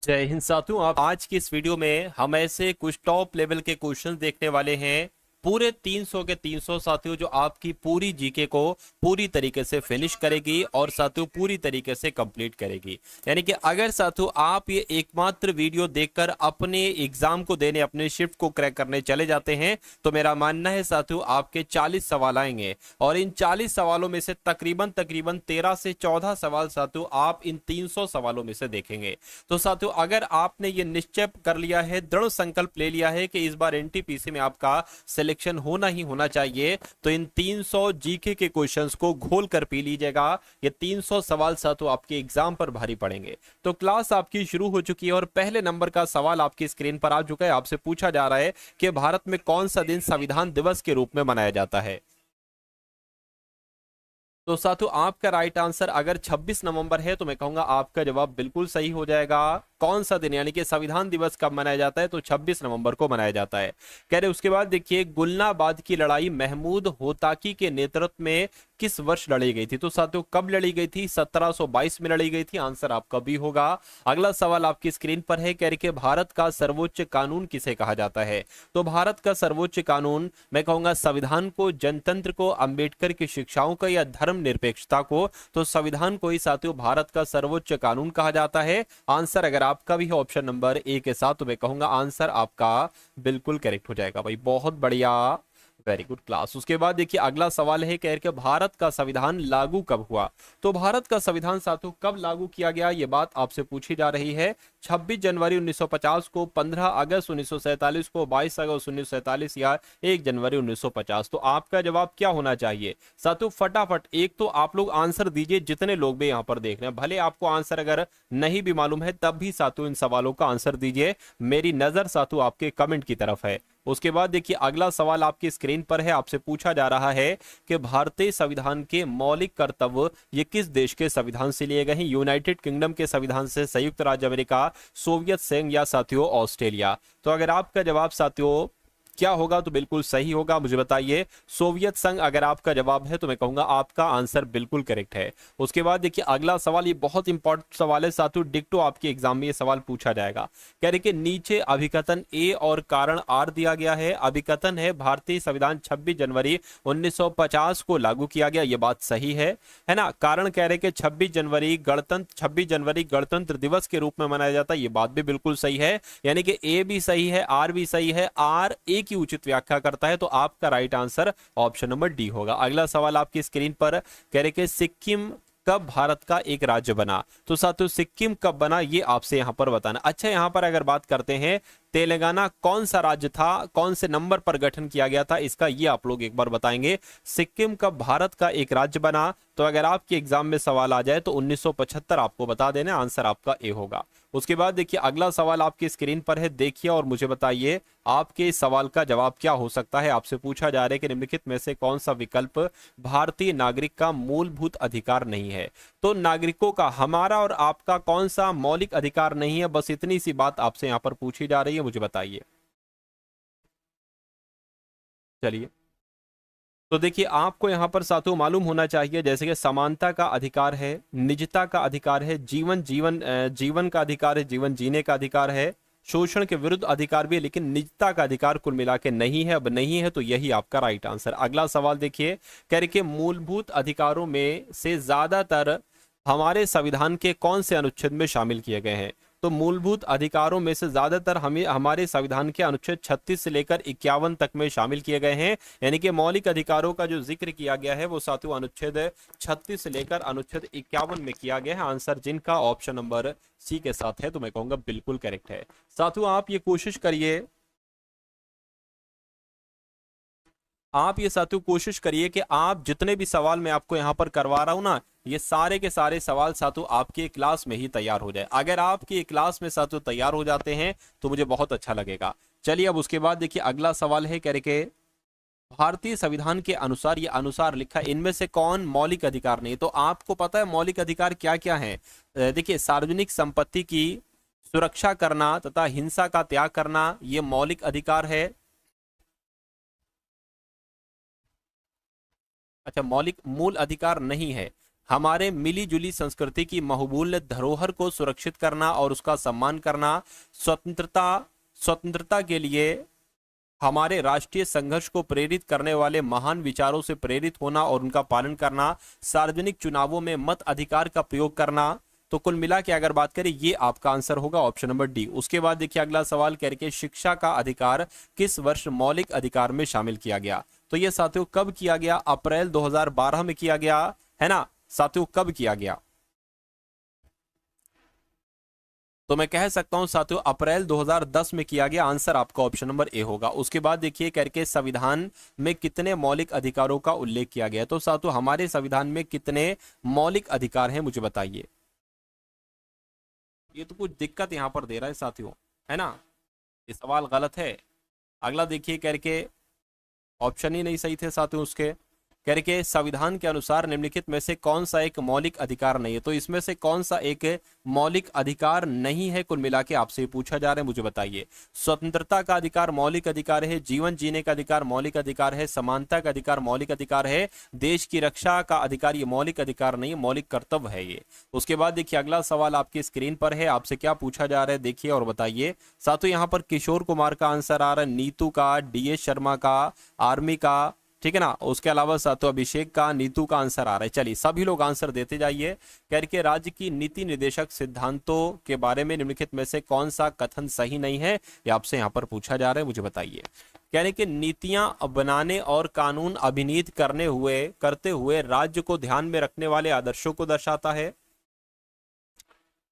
जय हिंद साथियों। आप आज की इस वीडियो में हम ऐसे कुछ टॉप लेवल के क्वेश्चन देखने वाले हैं। पूरे 300 के 300 साथियों, जो आपकी पूरी जीके को पूरी तरीके से फिनिश करेगी और साथियों पूरी तरीके से कंप्लीट करेगी। यानी कि अगर साथियों आप ये एकमात्र वीडियो देखकर अपने एग्जाम को देने, अपने शिफ्ट को क्रैक करने चले जाते हैं, तो मेरा मानना है साथियों आपके 40 सवाल आएंगे और इन 40 सवालों में से तकरीबन तकरीबन 13 से 14 सवाल साथियों आप इन 300 सवालों में से देखेंगे। तो साथियों अगर आपने ये निश्चय कर लिया है, दृढ़ संकल्प ले लिया है कि इस बार एनटीपीसी में आपका सिलेक्शन होना ही होना चाहिए, तो इन 300 जीके के क्वेश्चंस को घोल कर पी लीजिएगा। ये 300 सवाल साथियों आपके एग्जाम पर भारी पड़ेंगे। तो क्लास आपकी शुरू हो चुकी है और पहले नंबर का सवाल आपकी स्क्रीन पर आ चुका है। आपसे पूछा जा रहा है कि भारत में कौन सा दिन संविधान दिवस के रूप में मनाया जाता है। तो साथियों आपका राइट आंसर अगर 26 नवंबर है तो मैं कहूंगा आपका जवाब बिल्कुल सही हो जाएगा। कौन सा दिन, यानी कि संविधान दिवस कब मनाया जाता है, तो 26 नवंबर को मनाया जाता है। कह रहे उसके बाद देखिए, गुलनाबाद की लड़ाई महमूद होताकी के नेतृत्व में किस वर्ष लड़ी गई थी। तो साथियों कब लड़ी गई थी, 1722 में लड़ी गई थी। आंसर आपका भी होगा। अगला सवाल आपकी स्क्रीन पर है, कह रहे कि भारत का सर्वोच्च कानून किसे कहा जाता है। तो भारत का सर्वोच्च कानून मैं कहूंगा संविधान को, जनतंत्र को, अंबेडकर की शिक्षाओं को या धर्म निरपेक्षता को, तो संविधान को ही साथियों भारत का सर्वोच्च कानून कहा जाता है। आंसर अगर आपका भी है ऑप्शन नंबर ए के साथ, तो मैं कहूंगा आंसर आपका बिल्कुल करेक्ट हो जाएगा। भाई बहुत बढ़िया, वेरी गुड क्लास। उसके बाद देखिए अगला सवाल है, कह के भारत का संविधान लागू कब हुआ। तो भारत का संविधान साथियों कब लागू किया गया, ये बात आपसे पूछी जा रही है। 26 जनवरी 1950 को, 15 अगस्त 1947 को, 22 अगस्त 1947 या 1 जनवरी 1950। तो आपका जवाब क्या होना चाहिए साथियों, फटाफट एक तो आप लोग आंसर दीजिए। जितने लोग भी यहाँ पर देख रहे हैं, भले आपको आंसर अगर नहीं भी मालूम है तब भी साथियों इन सवालों का आंसर दीजिए। मेरी नजर साथियों आपके कमेंट की तरफ है। उसके बाद देखिए अगला सवाल आपकी स्क्रीन पर है। आपसे पूछा जा रहा है कि भारतीय संविधान के मौलिक कर्तव्य ये किस देश के संविधान से लिए गए हैं। यूनाइटेड किंगडम के संविधान से, संयुक्त राज्य अमेरिका, सोवियत संघ या साथियों ऑस्ट्रेलिया। तो अगर आपका जवाब साथियों क्या होगा, तो बिल्कुल सही होगा। मुझे बताइए, सोवियत संघ अगर आपका जवाब है तो मैं कहूंगा आपका आंसर बिल्कुल करेक्ट है। उसके बाद देखिए अगला सवाल, ये बहुत इंपॉर्टेंट सवाल है साथियों, डिक्टो आपके एग्जाम में ये सवाल पूछा जाएगा। कह रहे कि नीचे अभिकथन ए और कारण आर दिया गया है। अभिकथन है भारतीय संविधान 26 जनवरी 1950 को लागू किया गया, ये बात सही है ना। कारण कह रहे कि 26 जनवरी गणतंत्र दिवस के रूप में मनाया जाता है, ये बात भी बिल्कुल सही है। यानी कि ए भी सही है, आर भी सही है, आर ए की उचित व्याख्या करता है। तो आपका right answer option number D होगा। अगला सवाल आपकी स्क्रीन पर, कह रहे कि सिक्किम कब भारत का एक राज्य बना। तो साथियों सिक्किम कब बना ये आपसे यहां पर बताना। अच्छा, यहां पर अगर बात करते हैं तेलंगाना कौन सा राज्य था, कौन से नंबर पर गठन किया गया था, इसका ये आप लोग एक बार बताएंगे। सिक्किम कब भारत का एक राज्य बना, तो अगर आपके एग्जाम में सवाल आ जाए तो 1975 आपको बता देना, आंसर आपका ए होगा। उसके बाद देखिए अगला सवाल आपकी स्क्रीन पर है, देखिए और मुझे बताइए आपके इस सवाल का जवाब क्या हो सकता है। आपसे पूछा जा रहा है कि निम्नलिखित में से कौन सा विकल्प भारतीय नागरिक का मूलभूत अधिकार नहीं है। तो नागरिकों का, हमारा और आपका कौन सा मौलिक अधिकार नहीं है, बस इतनी सी बात आपसे यहां पर पूछी जा रही है, मुझे बताइए। चलिए, तो देखिए आपको यहां पर साथियों मालूम होना चाहिए, जैसे कि समानता का अधिकार है, निजता का अधिकार है, जीवन का अधिकार है, जीवन जीने का अधिकार है, शोषण के विरुद्ध अधिकार भी है, लेकिन निजता का अधिकार कुल मिला के नहीं है। अब नहीं है तो यही आपका राइट आंसर। अगला सवाल देखिए, कह रहे कि मूलभूत अधिकारों में से ज्यादातर हमारे संविधान के कौन से अनुच्छेद में शामिल किए गए हैं। तो मूलभूत अधिकारों में से ज्यादातर हमें हमारे संविधान के अनुच्छेद 36 से लेकर 51 तक में शामिल किए गए हैं। यानी कि मौलिक अधिकारों का जो जिक्र किया गया है वो साथियों अनुच्छेद 36 से लेकर अनुच्छेद 51 में किया गया है। आंसर जिनका ऑप्शन नंबर सी के साथ है, तो मैं कहूंगा बिल्कुल करेक्ट है। साथियों आप ये कोशिश करिए, आप ये साथियों कोशिश करिए कि आप जितने भी सवाल मैं आपको यहां पर करवा रहा हूं ना, ये सारे के सारे सवाल साथियों आपके क्लास में ही तैयार हो जाए। अगर आपकी क्लास में साथियों तैयार हो जाते हैं तो मुझे बहुत अच्छा लगेगा। चलिए अब उसके बाद देखिए अगला सवाल है, कह रहे कि भारतीय संविधान के अनुसार, ये अनुसार लिखा है, इनमें से कौन मौलिक अधिकार नहीं। तो आपको पता है मौलिक अधिकार क्या क्या है। देखिए सार्वजनिक संपत्ति की सुरक्षा करना तथा हिंसा का त्याग करना, ये मौलिक अधिकार है। अच्छा, मौलिक मूल अधिकार नहीं है। हमारे मिली जुली संस्कृति की महबूल धरोहर को सुरक्षित करना और उसका सम्मान करना, स्वतंत्रता के लिए हमारे राष्ट्रीय संघर्ष को प्रेरित करने वाले महान विचारों से प्रेरित होना और उनका पालन करना, सार्वजनिक चुनावों में मत अधिकार का प्रयोग करना। तो कुल मिला के अगर बात करें, ये आपका आंसर होगा ऑप्शन नंबर डी। उसके बाद देखिए अगला सवाल करके, शिक्षा का अधिकार किस वर्ष मौलिक अधिकार में शामिल किया गया? तो ये साथियों कब किया गया? अप्रैल 2012 में किया गया है ना साथियों, कब किया गया? तो मैं कह सकता हूं साथियों अप्रैल 2010 में किया गया। आंसर आपका ऑप्शन नंबर ए होगा। उसके बाद देखिए करके, संविधान में कितने मौलिक अधिकारों का उल्लेख किया गया? तो साथियों हमारे संविधान में कितने मौलिक अधिकार हैं, मुझे बताइए। ये तो कुछ दिक्कत यहां पर दे रहा है साथियों, है ना, ये सवाल गलत है। अगला देखिए करके, ऑप्शन ही नहीं सही थे साथियों उसके। करके, संविधान के अनुसार निम्नलिखित में से कौन सा एक मौलिक अधिकार नहीं है? तो इसमें से कौन सा एक मौलिक अधिकार नहीं है, कुल मिला के आपसे पूछा जा रहा है, मुझे बताइए। स्वतंत्रता का अधिकार मौलिक अधिकार है, जीवन जीने का अधिकार मौलिक अधिकार है, समानता का अधिकार मौलिक अधिकार है, देश की रक्षा का अधिकार ये मौलिक अधिकार नहीं, मौलिक कर्तव्य है ये। उसके बाद देखिए अगला सवाल आपकी स्क्रीन पर है, आपसे क्या पूछा जा रहा है देखिए और बताइए। साथियों यहाँ पर किशोर कुमार का आंसर आ रहा है, नीतू का, डीएस शर्मा का, आर्मी का, ठीक है ना। उसके अलावा साथियों अभिषेक का, नीतू का आंसर आ रहा है। चलिए सभी लोग आंसर देते जाइए। करके, राज्य की नीति निर्देशक सिद्धांतों के बारे में निम्नलिखित में से कौन सा कथन सही नहीं है, ये आपसे यहाँ पर पूछा जा रहा है, मुझे बताइए। यानी कि नीतियां बनाने और कानून अभिनीत करते हुए राज्य को ध्यान में रखने वाले आदर्शों को दर्शाता है।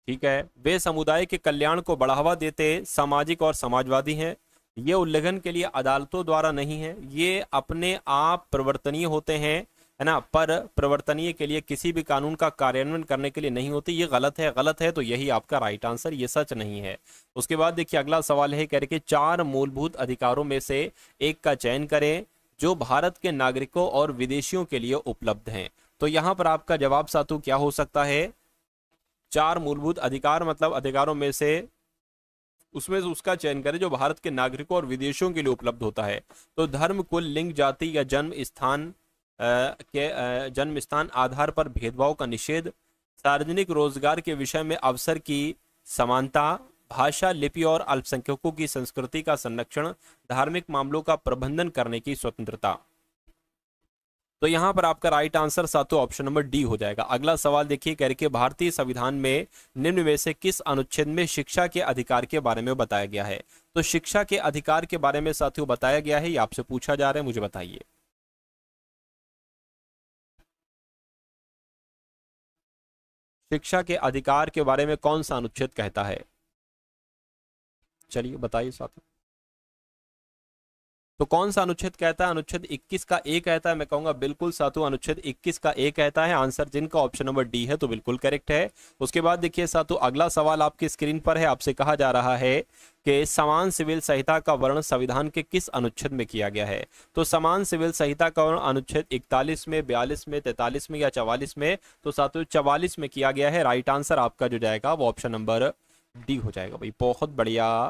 ठीक है, वे समुदाय के कल्याण को बढ़ावा देते सामाजिक और समाजवादी हैं। ये उल्लंघन के लिए अदालतों द्वारा नहीं है, ये अपने आप प्रवर्तनीय होते हैं, है ना, पर प्रवर्तनीय के लिए किसी भी कानून का कार्यान्वयन करने के लिए नहीं होती। ये गलत है, गलत है, तो यही आपका राइट आंसर, ये सच नहीं है। उसके बाद देखिए अगला सवाल है करके, 4 मूलभूत अधिकारों में से एक का चयन करें जो भारत के नागरिकों और विदेशियों के लिए उपलब्ध हैं। तो यहाँ पर आपका जवाब साथियों क्या हो सकता है? 4 मूलभूत अधिकार मतलब अधिकारों में से उसमें से उसका चयन करें जो भारत के नागरिकों और विदेशियों के लिए उपलब्ध होता है। तो धर्म, कुल, लिंग, जाति या जन्म स्थान आधार पर भेदभाव का निषेध, सार्वजनिक रोजगार के विषय में अवसर की समानता, भाषा, लिपि और अल्पसंख्यकों की संस्कृति का संरक्षण, धार्मिक मामलों का प्रबंधन करने की स्वतंत्रता। तो यहां पर आपका राइट आंसर सातों ऑप्शन नंबर डी हो जाएगा। अगला सवाल देखिए करके, भारतीय संविधान में निम्न में से किस अनुच्छेद में शिक्षा के अधिकार के बारे में बताया गया है? तो शिक्षा के अधिकार के बारे में साथियों बताया गया है, ये आपसे पूछा जा रहा है, मुझे बताइए। शिक्षा के अधिकार के बारे में कौन सा अनुच्छेद कहता है? चलिए बताइए साथियों। तो कौन सा अनुच्छेद कहता है? अनुच्छेद 21 का ए कहता है। मैं कहूंगा बिल्कुल साथियों अनुच्छेद 21 का ए कहता है। आंसर जिनका ऑप्शन नंबर डी है तो बिल्कुल करेक्ट है। उसके बाद देखिए साथियों अगला सवाल आपकी स्क्रीन पर है, आपसे कहा जा रहा है कि समान सिविल संहिता का वर्णन संविधान के किस अनुच्छेद में किया गया है? तो समान सिविल संहिता का वर्णन अनुच्छेद 41 में, 42 में, 43 में या 44 में? तो साथियों 44 में किया गया है। राइट आंसर आपका जो जाएगा वो ऑप्शन नंबर डी हो जाएगा। भाई बहुत बढ़िया,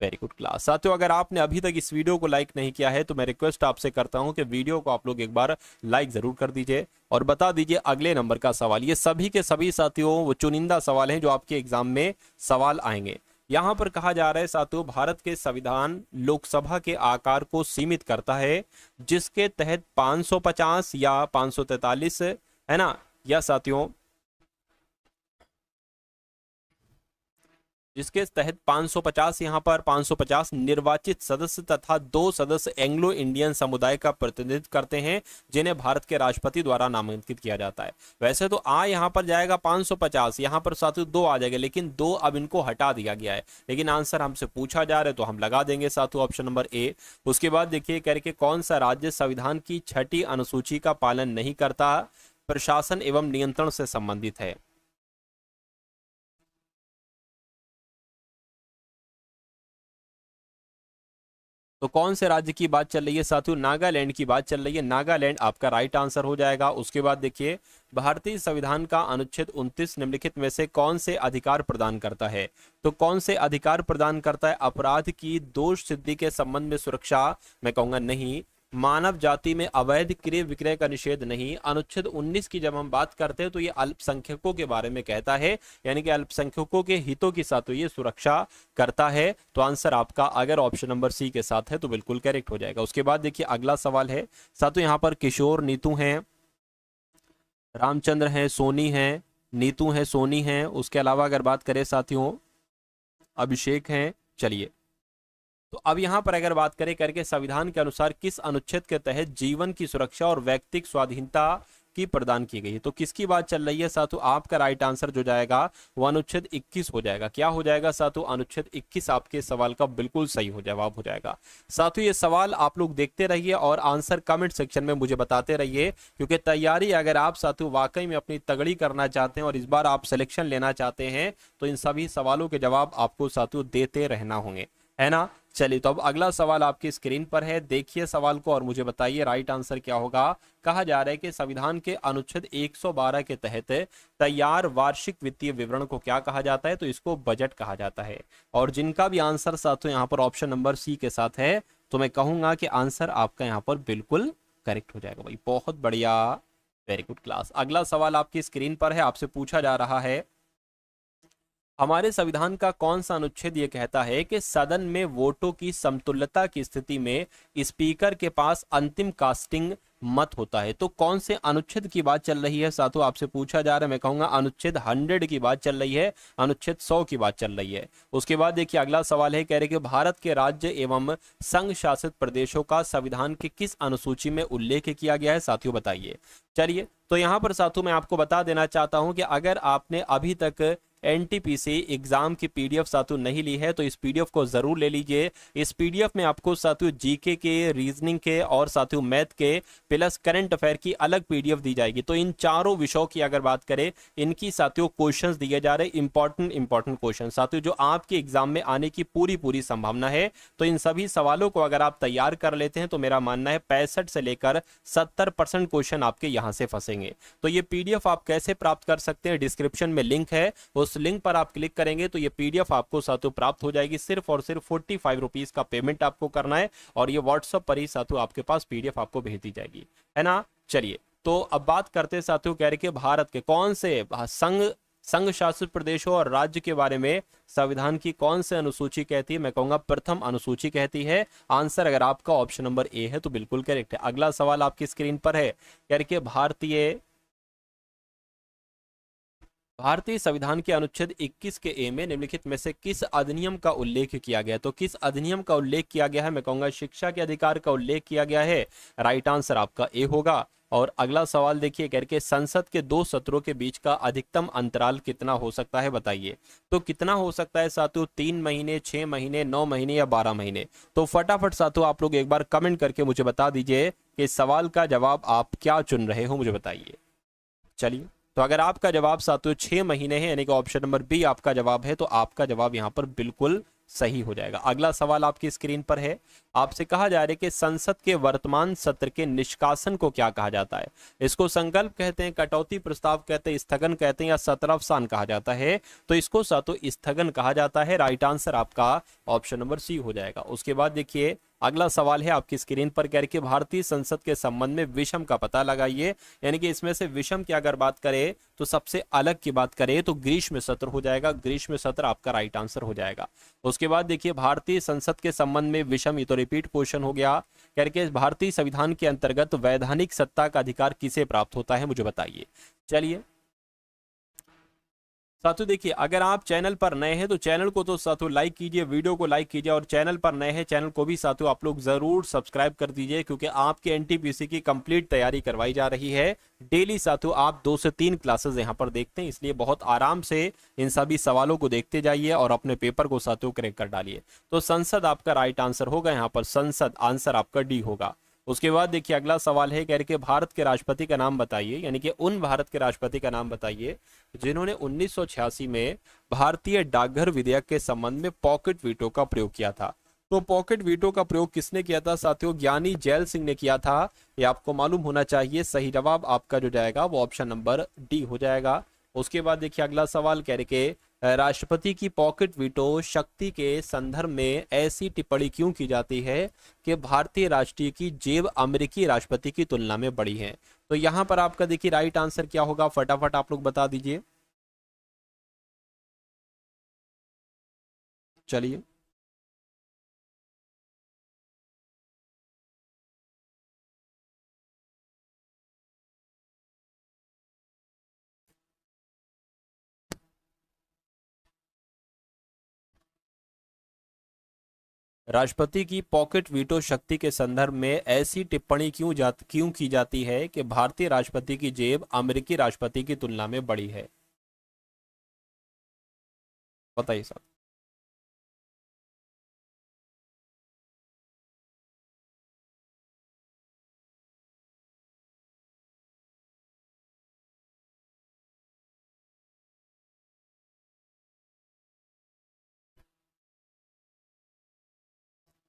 वेरी गुड क्लास। साथियों अगर आपने अभी तक इस वीडियो को लाइक नहीं किया है तो मैं रिक्वेस्ट आपसे करता हूं कि वीडियो को आप लोग एक बार लाइक जरूर कर दीजिए और बता दीजिए अगले नंबर का सवाल। ये सभी के सभी साथियों वो चुनिंदा सवाल हैं जो आपके एग्जाम में सवाल आएंगे। यहां पर कहा जा रहा है साथियों भारत के संविधान लोकसभा के आकार को सीमित करता है, जिसके तहत 550 या 543 है ना, या साथियों जिसके तहत 550 यहाँ पर 550 निर्वाचित सदस्य तथा 2 सदस्य एंग्लो इंडियन समुदाय का प्रतिनिधित्व करते हैं, जिन्हें भारत के राष्ट्रपति द्वारा नामांकित किया जाता है। वैसे तो यहाँ पर जाएगा 550, यहाँ पर साथियों 2 आ जाएगा, लेकिन 2 अब इनको हटा दिया गया है। लेकिन आंसर हमसे पूछा जा रहा है तो हम लगा देंगे साथियों ऑप्शन नंबर ए। उसके बाद देखिए करके कौन सा राज्य संविधान की 6ठी अनुसूची का पालन नहीं करता, प्रशासन एवं नियंत्रण से संबंधित है? तो कौन से राज्य की बात चल रही है साथियों? नागालैंड की बात चल रही है। नागालैंड आपका राइट आंसर हो जाएगा। उसके बाद देखिए भारतीय संविधान का अनुच्छेद 29 निम्नलिखित में से कौन से अधिकार प्रदान करता है? तो कौन से अधिकार प्रदान करता है? अपराध की दोष सिद्धि के संबंध में सुरक्षा, मैं कहूंगा नहीं। मानव जाति में अवैध क्रय विक्रय का निषेध नहीं। अनुच्छेद 19 की जब हम बात करते हैं तो ये अल्पसंख्यकों के बारे में कहता है, यानी कि अल्पसंख्यकों के हितों के साथ ये सुरक्षा करता है। तो आंसर आपका अगर ऑप्शन नंबर सी के साथ है तो बिल्कुल करेक्ट हो जाएगा। उसके बाद देखिए अगला सवाल है साथियों, यहाँ पर किशोर, नीतू हैं, रामचंद्र हैं, सोनी हैं, नीतू हैं, सोनी हैं, उसके अलावा अगर बात करें साथियों अभिषेक हैं। चलिए, तो अब यहां पर अगर बात करें करके संविधान के अनुसार किस अनुच्छेद के तहत जीवन की सुरक्षा और व्यक्तिगत स्वाधीनता की प्रदान की गई है, तो किसकी बात चल रही है साथियों? आपका राइट आंसर जो जाएगा वो अनुच्छेद 21 हो जाएगा। क्या हो जाएगा साथियों? अनुच्छेद 21 आपके सवाल का बिल्कुल सही हो जवाब हो जाएगा। साथियों ये सवाल आप लोग देखते रहिए और आंसर कमेंट सेक्शन में मुझे बताते रहिए, क्योंकि तैयारी अगर आप साथियों वाकई में अपनी तगड़ी करना चाहते हैं और इस बार आप सिलेक्शन लेना चाहते हैं तो इन सभी सवालों के जवाब आपको साथियों देते रहना होंगे, है ना। चलिए, तो अब अगला सवाल आपकी स्क्रीन पर है, देखिए सवाल को और मुझे बताइए राइट आंसर क्या होगा। कहा जा रहा है कि संविधान के अनुच्छेद 112 के तहत तैयार वार्षिक वित्तीय विवरण को क्या कहा जाता है? तो इसको बजट कहा जाता है। और जिनका भी आंसर साथियों यहाँ पर ऑप्शन नंबर सी के साथ है तो मैं कहूंगा कि आंसर आपका यहाँ पर बिल्कुल करेक्ट हो जाएगा भाई, बहुत बढ़िया, वेरी गुड क्लास। अगला सवाल आपकी स्क्रीन पर है, आपसे पूछा जा रहा है हमारे संविधान का कौन सा अनुच्छेद ये कहता है कि सदन में वोटों की समतुल्यता की स्थिति में स्पीकर के पास अंतिम कास्टिंग मत होता है? तो कौन से अनुच्छेद की बात चल रही है साथियों? आपसे पूछा जा रहा है, मैं कहूंगा अनुच्छेद 100 की बात चल रही है, अनुच्छेद 100 की बात चल रही है। उसके बाद देखिए अगला सवाल है, कह रहे कि भारत के राज्य एवं संघ शासित प्रदेशों का संविधान के किस अनुसूची में उल्लेख किया गया है? साथियों बताइए। चलिए, तो यहाँ पर साथियों मैं आपको बता देना चाहता हूं कि अगर आपने अभी तक एनटीपीसी एग्जाम की पीडीएफ साथियों नहीं ली है तो इस पीडीएफ को जरूर ले लीजिए। इस पीडीएफ में आपको साथियों जीके के, रीजनिंग के और साथियों मैथ के प्लस करंट अफेयर की अलग पीडीएफ दी जाएगी। तो इन चारों विषयों की अगर बात करें, इनकी साथियों क्वेश्चंस दिए जा रहे इंपॉर्टेंट क्वेश्चन साथियों जो आपके एग्जाम में आने की पूरी संभावना है। तो इन सभी सवालों को अगर आप तैयार कर लेते हैं तो मेरा मानना है 65 से लेकर 70% क्वेश्चन आपके यहां से फंसेंगे। तो ये पीडीएफ आप कैसे प्राप्त कर सकते हैं? डिस्क्रिप्शन में लिंक है, उस लिंक पर आप क्लिक करेंगे तो ये पीडीएफ आपको साथियों प्राप्त हो जाएगी। सिर्फ और सिर्फ 45 रुपीज का पेमेंट आपको करना है और ये व्हाट्सएप पर ही साथियों आपके पास पीडीएफ आपको भेज दी जाएगी, है ना। चलिए, तो अब बात करते साथियों कह रहे कि भारत के कौन से संघ शासित प्रदेशों और राज्य के बारे में संविधान की कौन से अनुसूची कहती है? मैं कहूंगा प्रथम अनुसूची कहती है। आंसर अगर आपका ऑप्शन नंबर ए है तो बिल्कुल करेक्ट है। अगला सवाल आपकी स्क्रीन पर है, कह रहे कि भारतीय संविधान के अनुच्छेद 21 के ए में निम्नलिखित में से किस अधिनियम का उल्लेख किया गया है? तो किस अधिनियम का उल्लेख किया गया है? मैं कहूंगा शिक्षा के अधिकार का उल्लेख किया गया है। राइट आंसर आपका ए होगा। और अगला सवाल देखिए, करके संसद के 2 सत्रों के बीच का अधिकतम अंतराल कितना हो सकता है? बताइए। तो कितना हो सकता है साथियों? 3 महीने, 6 महीने, 9 महीने या 12 महीने? तो फटाफट साथियों आप लोग एक बार कमेंट करके मुझे बता दीजिए कि इस सवाल का जवाब आप क्या चुन रहे हो, मुझे बताइए। चलिए, तो अगर आपका जवाब साथियों 6 महीने है, यानी कि ऑप्शन नंबर बी आपका जवाब है, तो आपका जवाब यहां पर बिल्कुल सही हो जाएगा। अगला सवाल आपकी स्क्रीन पर है, आपसे कहा जा रहा है कि संसद के वर्तमान सत्र के निष्कासन को क्या कहा जाता है? इसको संकल्प कहते हैं, कटौती प्रस्ताव कहते हैं, स्थगन कहते हैं या सत्रावसान कहा जाता है? तो इसको साथियों स्थगन कहा जाता है। राइट आंसर आपका ऑप्शन नंबर सी हो जाएगा। उसके बाद देखिए अगला सवाल है आपकी स्क्रीन पर, कह रहे कि भारतीय संसद के संबंध में विषम का पता लगाइए। यानी कि इसमें से विषम की अगर बात करें तो सबसे अलग की बात करें तो ग्रीष्म सत्र हो जाएगा। ग्रीष्म सत्र आपका राइट आंसर हो जाएगा। उसके बाद देखिए भारतीय संसद के संबंध में विषम, ये तो रिपीट क्वेश्चन हो गया। कह रहे कि भारतीय संविधान के अंतर्गत वैधानिक सत्ता का अधिकार किसे प्राप्त होता है? मुझे बताइए। चलिए साथियों देखिए, अगर आप चैनल पर नए हैं तो चैनल को तो साथियों लाइक कीजिए, वीडियो को लाइक कीजिए, और चैनल पर नए हैं चैनल को भी साथियों आप लोग जरूर सब्सक्राइब कर दीजिए, क्योंकि आपके एनटीपीसी की कंप्लीट तैयारी करवाई जा रही है। डेली साथियों आप 2 से 3 क्लासेस यहां पर देखते हैं, इसलिए बहुत आराम से इन सभी सवालों को देखते जाइए और अपने पेपर को साथियों क्रैक कर डालिए। तो संसद आपका राइट आंसर होगा, यहाँ पर संसद आंसर आपका डी होगा। उसके बाद देखिए अगला सवाल है, कह रहे कि भारत के राष्ट्रपति का नाम बताइए। यानी कि उन भारत के राष्ट्रपति का नाम बताइए जिन्होंने 1986 में भारतीय डाकघर विधेयक के संबंध में पॉकेट वीटो का प्रयोग किया था। तो पॉकेट वीटो का प्रयोग किसने किया था साथियों? ज्ञानी जैल सिंह ने किया था। ये आपको मालूम होना चाहिए। सही जवाब आपका जो जाएगा वो ऑप्शन नंबर डी हो जाएगा। उसके बाद देखिए अगला सवाल, कह रहे कि राष्ट्रपति की पॉकेट वीटो शक्ति के संदर्भ में ऐसी टिप्पणी क्यों की जाती है कि भारतीय राष्ट्रीय की जेब अमेरिकी राष्ट्रपति की तुलना में बड़ी है? तो यहां पर आपका देखिए राइट आंसर क्या होगा, फटाफट आप लोग बता दीजिए। चलिए, राष्ट्रपति की पॉकेट वीटो शक्ति के संदर्भ में ऐसी टिप्पणी क्यों की जाती है कि भारतीय राष्ट्रपति की जेब अमेरिकी राष्ट्रपति की तुलना में बड़ी है? बताइए साहब।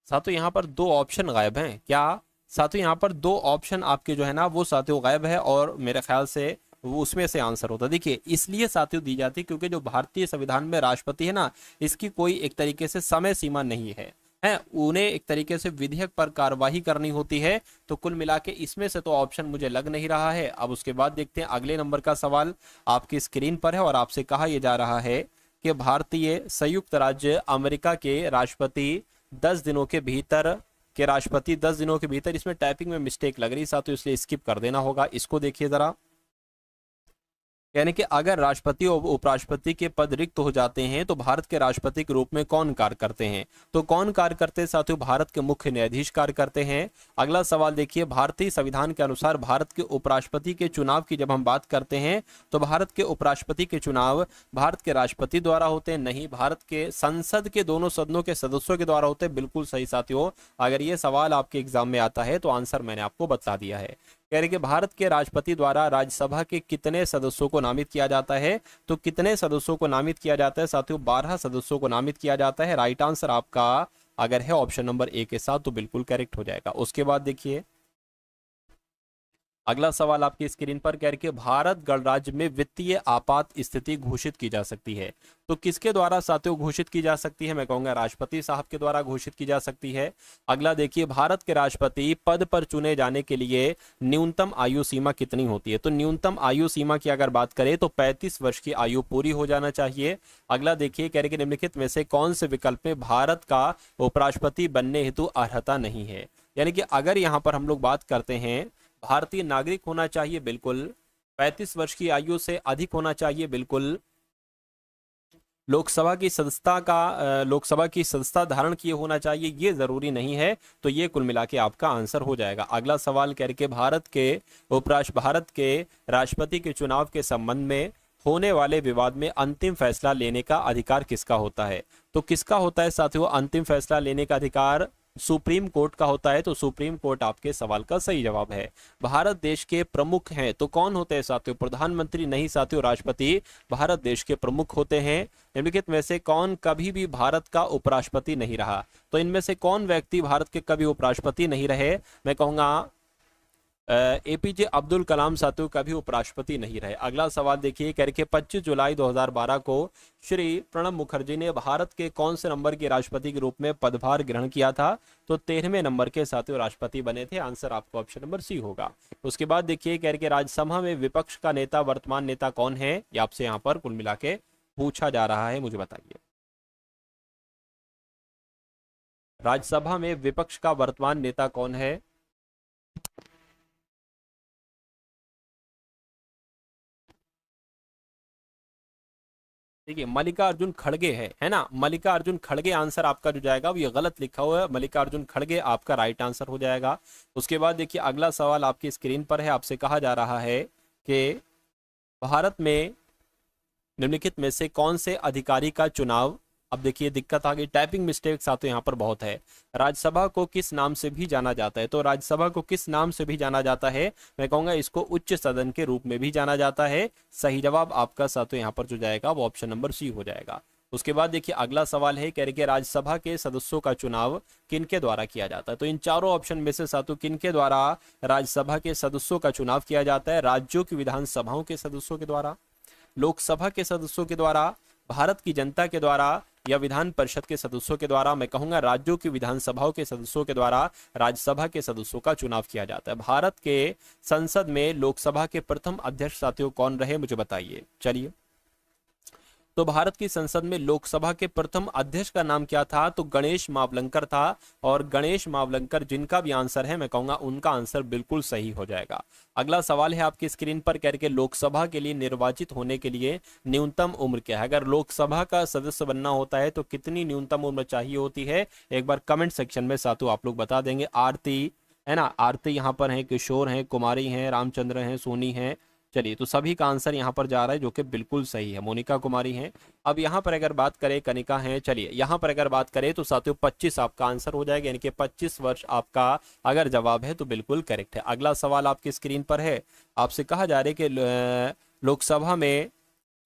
साथियों यहाँ पर दो ऑप्शन गायब हैं क्या? साथियों यहाँ पर दो ऑप्शन आपके जो है ना वो साथियों गायब है, और मेरे ख्याल से वो उसमें से आंसर होता। देखिए इसलिए साथियों दी जाती है क्योंकि जो भारतीय संविधान में राष्ट्रपति है ना, इसकी कोई एक तरीके से समय सीमा नहीं है, उन्हें एक तरीके से विधेयक पर कार्यवाही करनी होती है। तो कुल मिला के इसमें से तो ऑप्शन मुझे लग नहीं रहा है। अब उसके बाद देखते हैं अगले नंबर का सवाल आपकी स्क्रीन पर है, और आपसे कहा यह जा रहा है कि भारतीय संयुक्त राज्य अमेरिका के राष्ट्रपति 10 दिनों के भीतर राष्ट्रपति 10 दिनों के भीतर, इसमें टाइपिंग में मिस्टेक लग रही साथियों, इसलिए स्किप कर देना होगा। इसको देखिए जरा, यानी कि अगर राष्ट्रपति और उपराष्ट्रपति के पद रिक्त हो जाते हैं तो भारत के राष्ट्रपति के रूप में कौन कार्य करते हैं? तो कौन कार्य करते हैं साथियों? भारत के मुख्य न्यायाधीश कार्य करते हैं। अगला सवाल देखिए, भारतीय संविधान के अनुसार भारत के उपराष्ट्रपति के चुनाव की जब हम बात करते हैं तो भारत के उपराष्ट्रपति के चुनाव भारत के राष्ट्रपति द्वारा होते हैं, नहीं भारत के संसद के दोनों सदनों के सदस्यों के द्वारा होते हैं। बिल्कुल सही साथियों, अगर ये सवाल आपके एग्जाम में आता है तो आंसर मैंने आपको बता दिया है। कह रहे कि भारत के राष्ट्रपति द्वारा राज्यसभा के कितने सदस्यों को नामित किया जाता है? तो कितने सदस्यों को नामित किया जाता है साथियों? 12 सदस्यों को नामित किया जाता है। राइट आंसर आपका अगर है ऑप्शन नंबर ए के साथ तो बिल्कुल करेक्ट हो जाएगा। उसके बाद देखिए अगला सवाल आपकी स्क्रीन पर, कह रही है भारत गणराज्य में वित्तीय आपात स्थिति घोषित की जा सकती है। तो किसके द्वारा साथियों घोषित की जा सकती है? मैं कहूंगा राष्ट्रपति साहब के द्वारा घोषित की जा सकती है। अगला देखिए, भारत के राष्ट्रपति पद पर चुने जाने के लिए न्यूनतम आयु सीमा कितनी होती है? तो न्यूनतम आयु सीमा की अगर बात करें तो 35 वर्ष की आयु पूरी हो जाना चाहिए। अगला देखिए, कह रहे कि निम्नलिखित में से कौन से विकल्प में भारत का उपराष्ट्रपति बनने हेतु अर्हता नहीं है? यानी कि अगर यहाँ पर हम लोग बात करते हैं, भारतीय नागरिक होना चाहिए, बिल्कुल। 35 वर्ष की आयु से अधिक होना चाहिए, बिल्कुल। लोकसभा की सदस्यता धारण किए होना चाहिए, ये जरूरी नहीं है। तो ये कुल मिला के आपका आंसर हो जाएगा। अगला सवाल करके भारत के राष्ट्रपति के चुनाव के संबंध में होने वाले विवाद में अंतिम फैसला लेने का अधिकार किसका होता है? तो किसका होता है साथियों अंतिम फैसला लेने का अधिकार? सुप्रीम कोर्ट का होता है। तो सुप्रीम कोर्ट आपके सवाल का सही जवाब है। भारत देश के प्रमुख हैं तो कौन होते हैं साथियों? प्रधानमंत्री नहीं साथियों, राष्ट्रपति भारत देश के प्रमुख होते हैं। निम्नलिखित में से कौन कभी भी भारत का उपराष्ट्रपति नहीं रहा? तो इनमें से कौन व्यक्ति भारत के कभी उपराष्ट्रपति नहीं रहे? मैं कहूंगा एपीजे अब्दुल कलाम साथियों कभी उपराष्ट्रपति नहीं रहे। अगला सवाल देखिए, कह रहे 25 जुलाई 2012 को श्री प्रणब मुखर्जी ने भारत के कौन से नंबर के राष्ट्रपति के रूप में पदभार ग्रहण किया था? तो 13वें नंबर के साथियों राष्ट्रपति बने थे। आंसर आपको ऑप्शन नंबर सी होगा। उसके बाद देखिए, कह रहे राज्यसभा में विपक्ष का नेता वर्तमान नेता कौन है? ये आपसे यहाँ पर कुल मिला के पूछा जा रहा है, मुझे बताइए। राज्यसभा में विपक्ष का वर्तमान नेता कौन है? देखिए मल्लिकार्जुन खड़गे है ना, मल्लिकार्जुन खड़गे आंसर आपका जो जाएगा वो ये गलत लिखा हुआ है, मल्लिकार्जुन खड़गे आपका राइट आंसर हो जाएगा। उसके बाद देखिए अगला सवाल आपकी स्क्रीन पर है, आपसे कहा जा रहा है कि भारत में निम्नलिखित में से कौन से अधिकारी का चुनाव, अब देखिए दिक्कत आ गई, टाइपिंग मिस्टेक साथियों यहाँ पर बहुत है। राज्यसभा को किस नाम से भी जाना जाता है? तो राज्यसभा को किस नाम से भी जाना जाता है? मैं कहूंगा इसको उच्च सदन के रूप में भी जाना जाता है। सही जवाब आपका साथियों यहाँ पर जो जाएगा वो ऑप्शन नंबर सी हो जाएगा। उसके बाद देखिए अगला सवाल है, कह रहे कि राज्यसभा के सदस्यों का चुनाव किनके द्वारा किया जाता है? तो इन चारों ऑप्शन में से साथियों किनके द्वारा राज्यसभा के सदस्यों का चुनाव किया जाता है? राज्यों की विधानसभाओं के सदस्यों के द्वारा, लोकसभा के सदस्यों के द्वारा, भारत की जनता के द्वारा या विधान परिषद के सदस्यों के द्वारा, मैं कहूंगा राज्यों की विधानसभाओं के सदस्यों के द्वारा राज्यसभा के सदस्यों का चुनाव किया जाता है। भारत के संसद में लोकसभा के प्रथम अध्यक्ष साथियों कौन रहे, मुझे बताइए। चलिए, तो भारत की संसद में लोकसभा के प्रथम अध्यक्ष का नाम क्या था, तो गणेश मावलंकर था। और गणेश मावलंकर जिनका भी आंसर है, मैं कहूंगा उनका आंसर बिल्कुल सही हो जाएगा। अगला सवाल है आपकी स्क्रीन पर, करके लोकसभा के लिए निर्वाचित होने के लिए न्यूनतम उम्र क्या है। अगर लोकसभा का सदस्य बनना होता है तो कितनी न्यूनतम उम्र चाहिए होती है, एक बार कमेंट सेक्शन में साथों आप लोग बता देंगे। आरती है ना, आरती यहाँ पर है, किशोर हैं, कुमारी हैं, रामचंद्र हैं, सोनी हैं। चलिए, तो सभी का आंसर यहाँ पर जा रहा है जो कि बिल्कुल सही है। मोनिका कुमारी हैं। अब यहाँ पर अगर बात करें, कनिका हैं। चलिए, यहाँ पर अगर बात करें तो साथियों 25 आपका आंसर हो जाएगा, यानी कि 25 वर्ष आपका अगर जवाब है तो बिल्कुल करेक्ट है। अगला सवाल आपकी स्क्रीन पर है, आपसे कहा जा रहा है कि लोकसभा में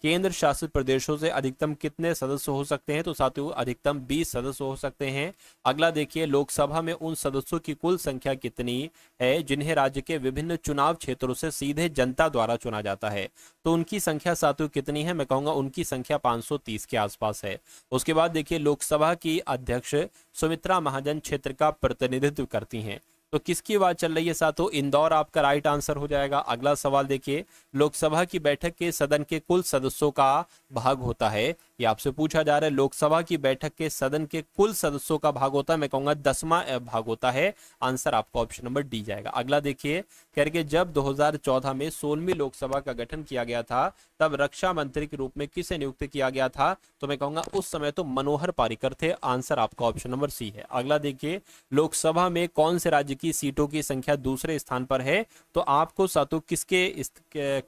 केंद्र शासित प्रदेशों से अधिकतम कितने सदस्य हो सकते हैं, तो साथियों अधिकतम 20 सदस्य हो सकते हैं। अगला देखिए, लोकसभा में उन सदस्यों की कुल संख्या कितनी है जिन्हें राज्य के विभिन्न चुनाव क्षेत्रों से सीधे जनता द्वारा चुना जाता है, तो उनकी संख्या साथियों कितनी है, मैं कहूंगा उनकी संख्या 530 के आसपास है। उसके बाद देखिए, लोकसभा की अध्यक्ष सुमित्रा महाजन क्षेत्र का प्रतिनिधित्व करती हैं, तो किसकी बात चल रही है साथियों, इंदौर आपका राइट आंसर हो जाएगा। अगला सवाल देखिए, लोकसभा की बैठक के सदन के कुल सदस्यों का भाग होता है, ये आपसे पूछा जा रहा है। लोकसभा की बैठक के सदन के कुल सदस्यों का भाग होता है, मैं कहूंगा 10वां भाग होता है। आंसर आपका ऑप्शन नंबर डी जाएगा। अगला देखिए, करके जब 2014 में 16वीं लोकसभा का गठन किया गया था तब रक्षा मंत्री के रूप में किसे नियुक्त किया गया था, तो मैं कहूंगा उस समय तो मनोहर पारिकर थे। आंसर आपका ऑप्शन नंबर सी है। अगला देखिए, लोकसभा में कौन से राज्य की सीटों की संख्या दूसरे स्थान पर है, तो आपको सातों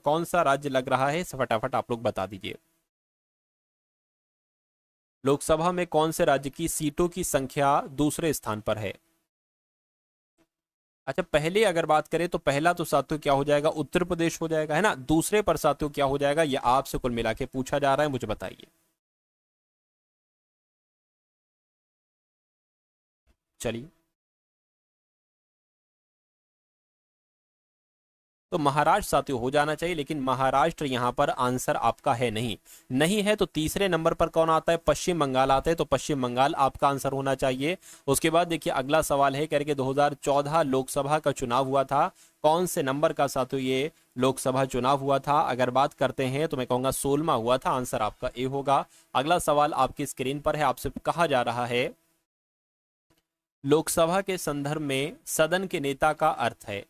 कौन सा राज्य लग रहा है, फटाफट आप लोग बता दीजिए। लोकसभा में कौन से राज्य की सीटों की संख्या दूसरे स्थान पर है। अच्छा, पहले अगर बात करें तो पहला तो साथियों क्या हो जाएगा, उत्तर प्रदेश हो जाएगा, है ना। दूसरे पर साथियों क्या हो जाएगा, यह आपसे कुल मिला के पूछा जा रहा है, मुझे बताइए। चलिए, तो महाराष्ट्र साथियों हो जाना चाहिए, लेकिन महाराष्ट्र यहां पर आंसर आपका है नहीं। नहीं है तो तीसरे नंबर पर कौन आता है, पश्चिम बंगाल आता है, तो पश्चिम बंगाल आपका आंसर होना चाहिए। उसके बाद देखिए, अगला सवाल है करके 2014 लोकसभा का चुनाव हुआ था, कौन से नंबर का साथियों ये लोकसभा चुनाव हुआ था। अगर बात करते हैं तो मैं कहूंगा 16वां हुआ था। आंसर आपका ए होगा। अगला सवाल आपकी स्क्रीन पर है, आपसे कहा जा रहा है लोकसभा के संदर्भ में सदन के नेता का अर्थ है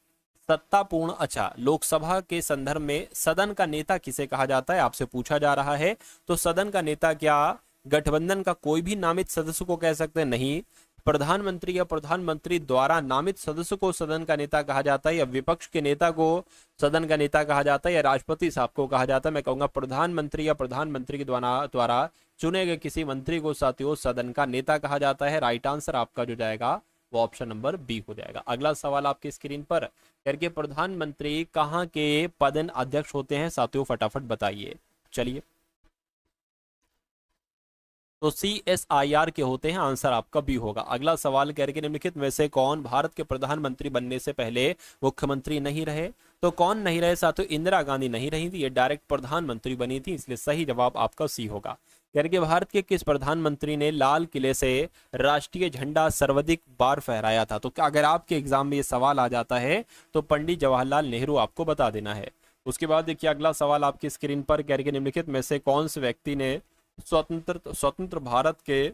सत्तापूर्ण। अच्छा, लोकसभा के संदर्भ में सदन का नेता किसे कहा जाता है, आपसे पूछा जा रहा है। तो सदन का नेता क्या गठबंधन का कोई भी नामित सदस्य को कह सकते हैं, नहीं। प्रधानमंत्री या प्रधानमंत्री द्वारा नामित सदस्य को सदन का नेता कहा जाता है, या विपक्ष के नेता को सदन का नेता कहा जाता है, या राष्ट्रपति साहब को कहा जाता है। मैं कहूंगा प्रधानमंत्री या प्रधानमंत्री के द्वारा चुने गए किसी मंत्री को साथियों सदन का नेता कहा जाता है। राइट आंसर आपका जो जाएगा वो ऑप्शन नंबर बी हो जाएगा। अगला सवाल आपकी स्क्रीन पर, करके प्रधानमंत्री कहाँ के पदेन अध्यक्ष होते हैं साथियों, फटाफट बताइए। चलिए, तो CSIR के होते हैं। आंसर आपका बी होगा। अगला सवाल करके निम्नलिखित में से कौन भारत के प्रधानमंत्री बनने से पहले मुख्यमंत्री नहीं रहे, तो कौन नहीं रहे साथियों, इंदिरा गांधी नहीं रही थी, ये डायरेक्ट प्रधानमंत्री बनी थी, इसलिए सही जवाब आपका सी होगा। करके भारत के किस प्रधानमंत्री ने लाल किले से राष्ट्रीय झंडा सर्वाधिक बार फहराया था, तो अगर आपके एग्जाम में ये सवाल आ जाता है तो पंडित जवाहरलाल नेहरू आपको बता देना है। उसके बाद देखिए, अगला सवाल आपकी स्क्रीन पर, करके निम्नलिखित में से कौन से व्यक्ति ने स्वतंत्र भारत के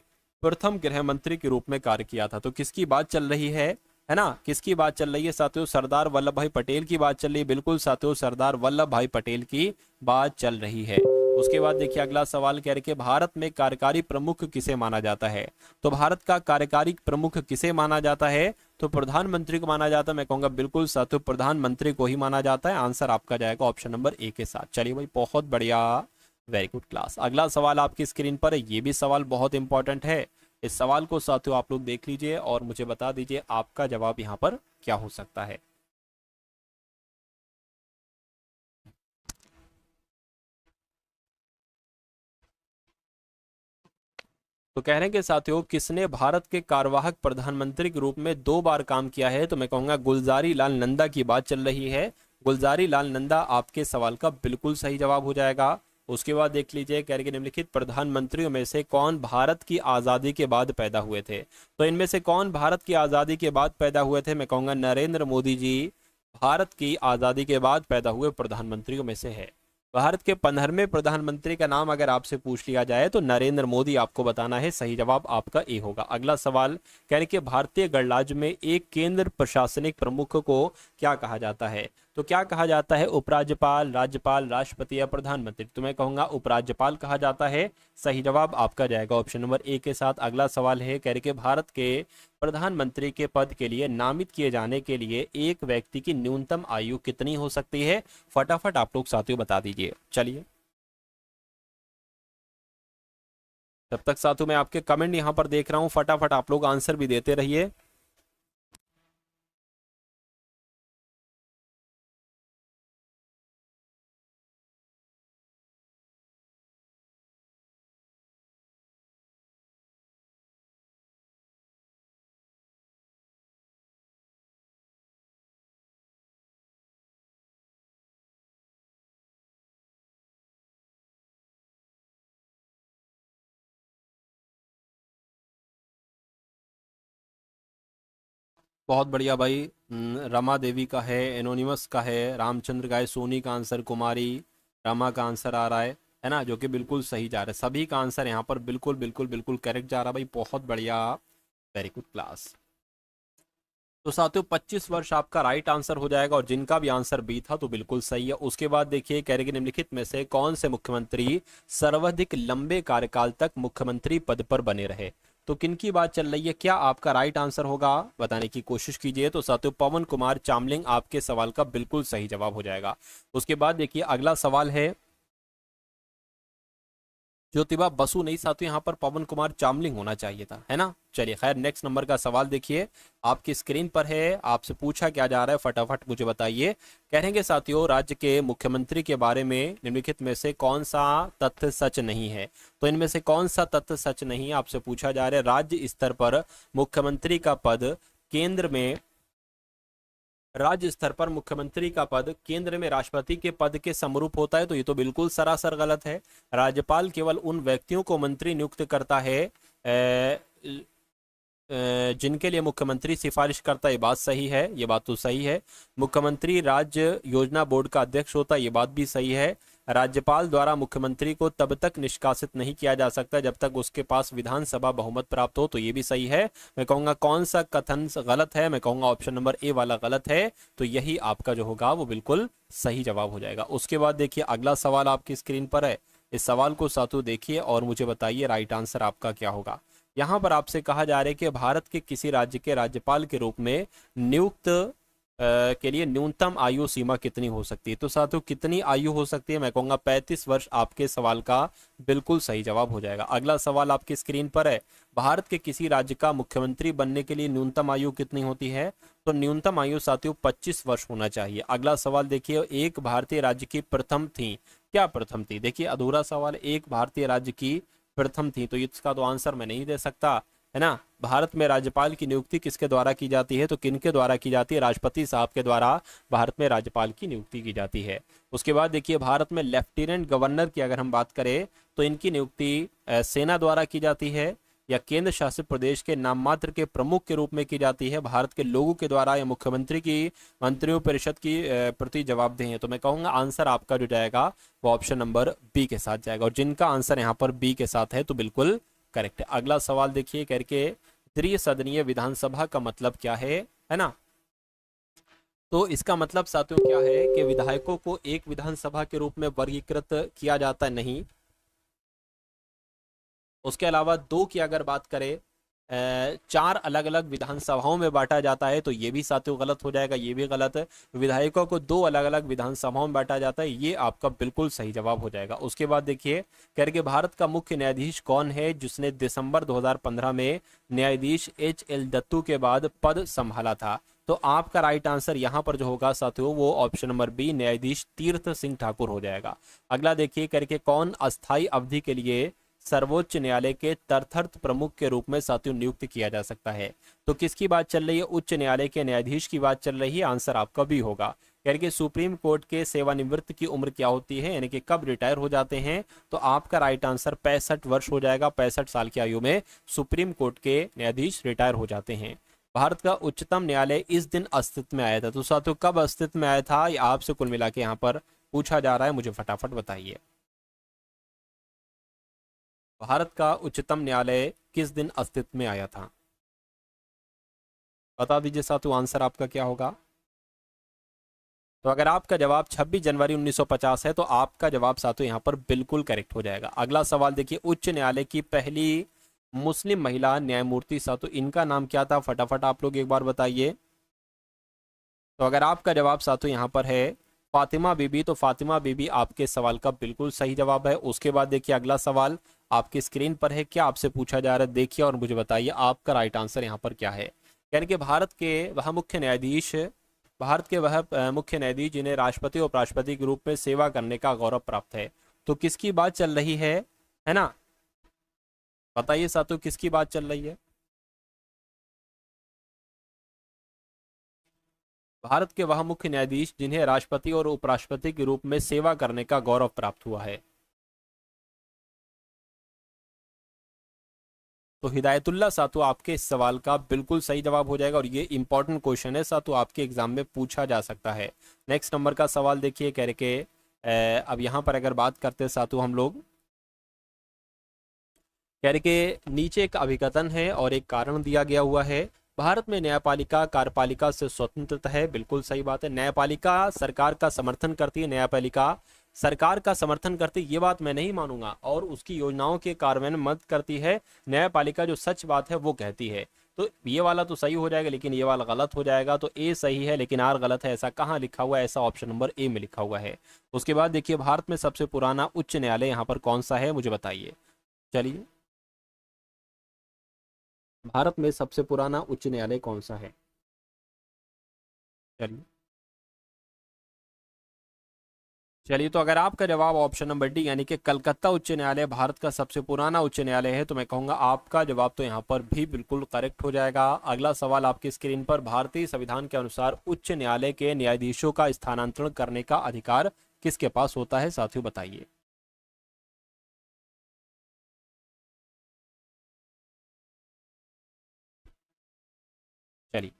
प्रथम गृह मंत्री के रूप में कार्य किया था, तो किसकी बात चल रही है ना, किसकी बात चल रही है साथियों, सरदार वल्लभ भाई पटेल की बात चल रही है। बिल्कुल साथियों, सरदार वल्लभ भाई पटेल की बात चल रही है। उसके बाद देखिए, अगला सवाल कह रहे कि भारत में कार्यकारी प्रमुख किसे माना जाता है, तो भारत का कार्यकारी प्रमुख किसे माना जाता है, तो प्रधानमंत्री को माना जाता है। मैं कहूंगा बिल्कुल साथियों प्रधानमंत्री को ही माना जाता है। आंसर आपका जाएगा ऑप्शन नंबर ए के साथ। चलिए भाई, बहुत बढ़िया, वेरी गुड क्लास। अगला सवाल आपकी स्क्रीन पर है, ये भी सवाल बहुत इंपॉर्टेंट है। इस सवाल को साथियों आप लोग देख लीजिए और मुझे बता दीजिए आपका जवाब यहाँ पर क्या हो सकता है। तो कह रहे हैं कि साथियों किसने भारत के कार्यवाहक प्रधानमंत्री के रूप में 2 बार काम किया है, तो मैं कहूंगा गुलजारी लाल नंदा की बात चल रही है। गुलजारी लाल नंदा आपके सवाल का बिल्कुल सही जवाब हो जाएगा। उसके बाद देख लीजिए, कह रहे कि निम्नलिखित प्रधानमंत्रियों में से कौन भारत की आज़ादी के बाद पैदा हुए थे। तो इनमें से कौन भारत की आज़ादी के बाद पैदा हुए थे, मैं कहूँगा नरेंद्र मोदी जी भारत की आज़ादी के बाद पैदा हुए प्रधानमंत्रियों में से है। भारत के 15वें प्रधानमंत्री का नाम अगर आपसे पूछ लिया जाए तो नरेंद्र मोदी आपको बताना है। सही जवाब आपका ए होगा। अगला सवाल कह रहे कि भारतीय गणराज्य में एक केंद्र प्रशासनिक प्रमुख को क्या कहा जाता है। तो क्या कहा जाता है, उपराज्यपाल, राज्यपाल, राष्ट्रपति या प्रधानमंत्री। तो मैं कहूंगा उपराज्यपाल कहा जाता है। सही जवाब आपका जाएगा ऑप्शन नंबर ए के साथ। अगला सवाल है, कह रहे कि भारत के प्रधानमंत्री के पद के लिए नामित किए जाने के लिए एक व्यक्ति की न्यूनतम आयु कितनी हो सकती है। फटाफट आप लोग साथियों बता दीजिए। चलिए, तब तक साथियों मैं आपके कमेंट यहां पर देख रहा हूं, फटाफट आप लोग आंसर भी देते रहिए। बहुत बढ़िया भाई। रमा देवी का है, एनोनिमस का है, रामचंद्र का है, सोनी का आंसर, कुमारी रमा का आंसर आ रहा है ना, जो कि बिल्कुल सही जा रहा है। सभी का आंसर यहाँ पर बिल्कुल बिल्कुल बिल्कुल करेक्ट जा रहा है भाई, बहुत बढ़िया, वेरी गुड क्लास। तो साथियों 25 वर्ष आपका राइट आंसर हो जाएगा, और जिनका भी आंसर बी था तो बिल्कुल सही है। उसके बाद देखिए, कह रहे कि निम्नलिखित में से कौन से मुख्यमंत्री सर्वाधिक लंबे कार्यकाल तक मुख्यमंत्री पद पर बने रहे। तो किन की बात चल रही है, क्या आपका राइट आंसर होगा, बताने की कोशिश कीजिए। तो साथियों पवन कुमार चामलिंग आपके सवाल का बिल्कुल सही जवाब हो जाएगा। उसके बाद देखिए अगला सवाल है, ज्योतिबा बसु नहीं साथियों, यहाँ पर पवन कुमार चामलिंग होना चाहिए था, है ना। चलिए खैर, नेक्स्ट नंबर का सवाल देखिए आपकी स्क्रीन पर है। आपसे पूछा क्या जा रहा है, फटाफट मुझे बताइए। कहेंगे साथियों, राज्य के मुख्यमंत्री के बारे में निम्नलिखित में से कौन सा तथ्य सच नहीं है। तो इनमें से कौन सा तथ्य सच नहीं है आपसे पूछा जा रहा है। राज्य स्तर पर मुख्यमंत्री का पद केंद्र में, राज्य स्तर पर मुख्यमंत्री का पद केंद्र में राष्ट्रपति के पद के समरूप होता है। तो ये तो बिल्कुल सरासर गलत है। राज्यपाल केवल उन व्यक्तियों को मंत्री नियुक्त करता है जिनके लिए मुख्यमंत्री सिफारिश करता है। ये बात सही है, ये बात तो सही है। मुख्यमंत्री राज्य योजना बोर्ड का अध्यक्ष होता है, ये बात भी सही है। राज्यपाल द्वारा मुख्यमंत्री को तब तक निष्कासित नहीं किया जा सकता जब तक उसके पास विधानसभा बहुमत प्राप्त हो। तो ये भी सही है। मैं कहूंगा कौन सा कथन गलत है, मैं कहूंगा ऑप्शन नंबर ए वाला गलत है। तो यही आपका जो होगा वो बिल्कुल सही जवाब हो जाएगा। उसके बाद देखिए अगला सवाल आपकी स्क्रीन पर है। इस सवाल को साथों देखिए और मुझे बताइए राइट आंसर आपका क्या होगा। यहाँ पर आपसे कहा जा रहा है कि भारत के किसी राज्य के राज्यपाल के रूप में नियुक्त के लिए न्यूनतम आयु सीमा कितनी हो सकती है। तो साथियों कितनी आयु हो सकती है, मैं कहूंगा 35 वर्ष आपके सवाल का बिल्कुल सही जवाब हो जाएगा। अगला सवाल आपकी स्क्रीन पर है, भारत के किसी राज्य का मुख्यमंत्री बनने के लिए न्यूनतम आयु कितनी होती है। तो न्यूनतम आयु साथियों 25 वर्ष होना चाहिए। अगला सवाल देखिए, एक भारतीय राज्य की प्रथम थी, क्या प्रथम थी। देखिए अधूरा सवाल, एक भारतीय राज्य की प्रथम थी, तो इसका तो आंसर मैं नहीं दे सकता, है ना। भारत में राज्यपाल की नियुक्ति किसके द्वारा की जाती है। तो किनके द्वारा की जाती है, राष्ट्रपति साहब के द्वारा भारत में राज्यपाल की नियुक्ति की जाती है। उसके बाद देखिए भारत में लेफ्टिनेंट गवर्नर की अगर हम बात करें तो इनकी नियुक्ति सेना द्वारा की जाती है या केंद्र शासित प्रदेश के नाम मात्र के प्रमुख के रूप में की जाती है, भारत के लोगों के द्वारा या मुख्यमंत्री की मंत्रियों परिषद की प्रति जवाबदेह है। तो मैं कहूंगा आंसर आपका जो जाएगा वो ऑप्शन नंबर बी के साथ जाएगा, और जिनका आंसर यहाँ पर बी के साथ है तो बिल्कुल करेक्ट है। अगला सवाल देखिए, करके त्रिसदनीय विधानसभा का मतलब क्या है ना। तो इसका मतलब साथियों क्या है कि विधायकों को एक विधानसभा के रूप में वर्गीकृत किया जाता नहीं। उसके अलावा दो की अगर बात करें, चार अलग अलग विधानसभाओं में बांटा जाता है, तो ये भी साथियों गलत हो जाएगा, ये भी गलत है। विधायकों को दो अलग अलग विधानसभाओं में बांटा जाता है, ये आपका बिल्कुल सही जवाब हो जाएगा। उसके बाद देखिए, करके भारत का मुख्य न्यायाधीश कौन है जिसने दिसंबर 2015 में न्यायाधीश एच.एल. दत्तू के बाद पद संभाला था। तो आपका राइट आंसर यहाँ पर जो होगा साथियों वो ऑप्शन नंबर बी, न्यायाधीश तीर्थ सिंह ठाकुर हो जाएगा। अगला देखिए, करके कौन अस्थायी अवधि के लिए सर्वोच्च न्यायालय के तथार्थ प्रमुख के रूप में साथियों नियुक्त किया जा सकता है। तो किसकी बात चल रही है, उच्च न्यायालय के न्यायाधीश की बात चल रही है, आंसर आपका भी होगा। यानी कि सुप्रीम कोर्ट के सेवानिवृत्त की उम्र क्या होती है, यानी कि कब रिटायर हो जाते हैं, तो आपका राइट आंसर 65 वर्ष हो जाएगा। 65 साल की आयु में सुप्रीम कोर्ट के न्यायाधीश रिटायर हो जाते हैं। भारत का उच्चतम न्यायालय इस दिन अस्तित्व में आया था, तो साथियों कब अस्तित्व में आया था, ये आपसे कुल मिला के यहाँ पर पूछा जा रहा है, मुझे फटाफट बताइए। भारत का उच्चतम न्यायालय किस दिन अस्तित्व में आया था, बता दीजिए साथियों, आंसर आपका क्या होगा। तो अगर आपका जवाब 26 जनवरी 1950 है तो आपका जवाब साथियों यहाँ पर बिल्कुल करेक्ट हो जाएगा। अगला सवाल देखिए, उच्च न्यायालय की पहली मुस्लिम महिला न्यायमूर्ति साथियों, इनका नाम क्या था, फटाफट आप लोग एक बार बताइए। तो अगर आपका जवाब साथियों यहाँ पर है फातिमा बीबी, तो फातिमा बीबी आपके सवाल का बिल्कुल सही जवाब है। उसके बाद देखिए अगला सवाल आपकी स्क्रीन पर है, क्या आपसे पूछा जा रहा है, देखिए और मुझे बताइए आपका राइट आंसर यहाँ पर क्या है। यानी कि भारत के वह मुख्य न्यायाधीश जिन्हें राष्ट्रपति और उपराष्ट्रपति के रूप में सेवा करने का गौरव प्राप्त है, तो किसकी बात चल रही है ना, बताइए साथियों किसकी बात चल रही है। भारत के वह मुख्य न्यायाधीश जिन्हें राष्ट्रपति और उपराष्ट्रपति के रूप में सेवा करने का गौरव प्राप्त हुआ है, तो हिदायतुल्लाह सातु आपके इस सवाल का बिल्कुल सही जवाब हो जाएगा और ये इंपॉर्टेंट क्वेश्चन है सातु, आपके एग्जाम में पूछा जा सकता है। नेक्स्ट नंबर का सवाल देखिए, कह रहे के अब यहाँ पर अगर बात करते हैं सातु हम लोग, कह रहे के नीचे एक अभिकथन है और एक कारण दिया गया हुआ है। भारत में न्यायपालिका कार्यपालिका से स्वतंत्र है, बिल्कुल सही बात है। न्यायपालिका सरकार का समर्थन करती है, न्यायपालिका सरकार का समर्थन करती है, ये बात मैं नहीं मानूंगा, और उसकी योजनाओं के कार्यान्वयन में मदद करती है। न्यायपालिका जो सच बात है वो कहती है, तो ये वाला तो सही हो जाएगा, लेकिन ये वाला गलत हो जाएगा। तो ए सही है लेकिन आर गलत है, ऐसा कहाँ लिखा हुआ है, ऐसा ऑप्शन नंबर ए में लिखा हुआ है। उसके बाद देखिए भारत में सबसे पुराना उच्च न्यायालय यहाँ पर कौन सा है, मुझे बताइए। चलिए, भारत में सबसे पुराना उच्च न्यायालय कौन सा है, चलिए चलिए तो अगर आपका जवाब ऑप्शन नंबर डी यानी कि कलकत्ता उच्च न्यायालय भारत का सबसे पुराना उच्च न्यायालय है, तो मैं कहूंगा आपका जवाब तो यहाँ पर भी बिल्कुल करेक्ट हो जाएगा। अगला सवाल आपकी स्क्रीन पर, भारतीय संविधान के अनुसार उच्च न्यायालय के न्यायाधीशों का स्थानांतरण करने का अधिकार किसके पास होता है, साथियों बताइए। चलिए,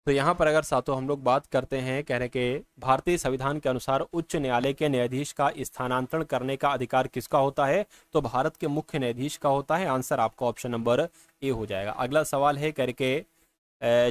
तो यहाँ पर अगर सातों हम लोग बात करते हैं, कह रहे कि भारतीय संविधान के अनुसार उच्च न्यायालय के न्यायाधीश का स्थानांतरण करने का अधिकार किसका होता है, तो भारत के मुख्य न्यायाधीश का होता है। आंसर आपका ऑप्शन नंबर ए हो जाएगा। अगला सवाल है, कह रहे कि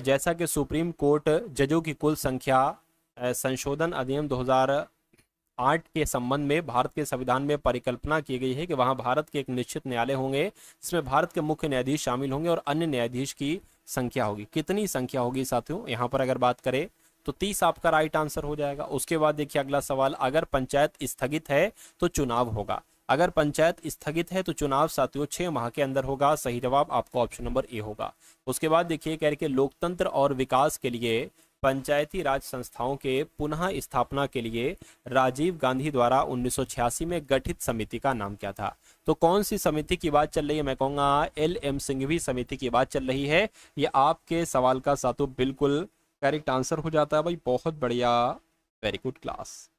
जैसा कि सुप्रीम कोर्ट जजों की कुल संख्या संशोधन अधिनियम 2008 के संबंध में भारत के संविधान में परिकल्पना की गई है कि वहां भारत के एक निश्चित न्यायालय होंगे जिसमें भारत के मुख्य न्यायाधीश शामिल होंगे और अन्य न्यायाधीश की संख्या होगी। कितनी संख्या होगी साथियों, यहाँ पर अगर बात करें तो 30 आपका राइट आंसर हो जाएगा। उसके बाद देखिए अगला सवाल, अगर पंचायत स्थगित है तो चुनाव होगा। अगर पंचायत स्थगित है तो चुनाव साथियों 6 माह के अंदर होगा। सही जवाब आपका ऑप्शन नंबर ए होगा। उसके बाद देखिए कह रहे कि लोकतंत्र और विकास के लिए पंचायती राज संस्थाओं के पुनः स्थापना के लिए राजीव गांधी द्वारा 1986 में गठित समिति का नाम क्या था, तो कौन सी समिति की बात चल रही है, मैं कहूंगा LM सिंघवी समिति की बात चल रही है। ये आपके सवाल का सातों बिल्कुल करेक्ट आंसर हो जाता है भाई, बहुत बढ़िया, वेरी गुड क्लास।